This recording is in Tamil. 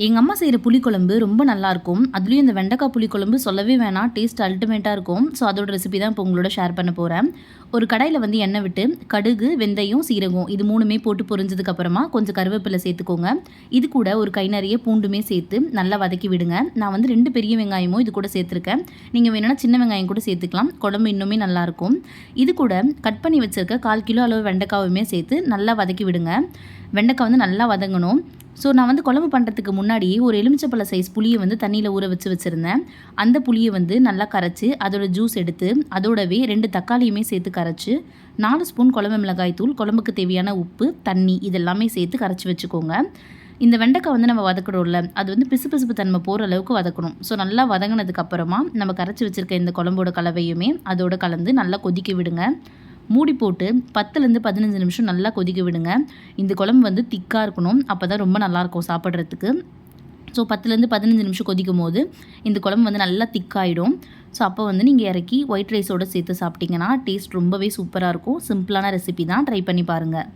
எங்கள் அம்மா செய்கிற புளிக்குழம்பு ரொம்ப நல்லாயிருக்கும். அதுலேயும் இந்த வெண்டைக்காய் புளிக்குழம்பு சொல்லவே வேணாம், டேஸ்ட் அல்டிமேட்டாக இருக்கும். ஸோ அதோட ரெசிபி தான் இப்போ உங்களோட ஷேர் பண்ண போகிறேன். ஒரு கடாயில் வந்து எண்ணெய் விட்டு கடுகு, வெந்தயம், சீரகம் இது 3மே போட்டு பொரிஞ்சதுக்கப்புறமா கொஞ்சம் கருவேப்பிலை சேர்த்துக்கோங்க. இது கூட ஒரு கை நிறைய பூண்டுமே சேர்த்து நல்லா வதக்கி விடுங்க. நான் வந்து 2 பெரிய வெங்காயமும் இது கூட சேர்த்துருக்கேன். நீங்கள் வேணும்னா சின்ன வெங்காயம் கூட சேர்த்துக்கலாம், குழம்பு இன்னுமே நல்லாயிருக்கும். இது கூட கட் பண்ணி வச்சுருக்க 1/4 கிலோ அளவு வெண்டைக்காவுமே சேர்த்து நல்லா வதக்கி விடுங்க. வெண்டைக்காய் வந்து நல்லா வதங்கணும். ஸோ நான் வந்து குழம்பு பண்ணுறதுக்கு முன்னாடியே ஒரு எலுமிச்சப்பழ சைஸ் புளியை வந்து தண்ணியில் ஊற வச்சுருந்தேன். அந்த புளியை வந்து நல்லா கரைச்சி அதோட ஜூஸ் எடுத்து அதோடவே 2 தக்காளியுமே சேர்த்து கரைச்சி 4 ஸ்பூன் குழம்பு மிளகாய் தூள், குழம்புக்கு தேவையான உப்பு, தண்ணி இதெல்லாமே சேர்த்து கரைச்சி வச்சுக்கோங்க. இந்த வெண்டைக்காய் வந்து நம்ம வதக்கணும்ல, அது வந்து பிசுபிசுப்பு தன்மை போகிற அளவுக்கு வதக்கணும். ஸோ நல்லா வதங்கினதுக்கப்புறமா நம்ம கரைச்சி வச்சுருக்க இந்த குழம்போட கலவையுமே அதோட கலந்து நல்லா கொதிக்க விடுங்க. மூடி போட்டு 10லேருந்து 15 நிமிஷம் நல்லா கொதிக்க விடுங்க. இந்த குழம்பு வந்து திக்காக இருக்கணும், அப்போ தான் ரொம்ப நல்லாயிருக்கும் சாப்பிட்றதுக்கு. ஸோ 10லேருந்து 15 நிமிஷம் கொதிக்கும் போது இந்த குழம்பு வந்து நல்லா திக்காயிடும். ஸோ அப்போ வந்து நீங்கள் இறக்கி ஒயிட் ரைஸோடு சேர்த்து சாப்பிட்டிங்கன்னா டேஸ்ட் ரொம்பவே சூப்பராக இருக்கும். சிம்பிளான ரெசிபி தான், ட்ரை பண்ணி பாருங்கள்.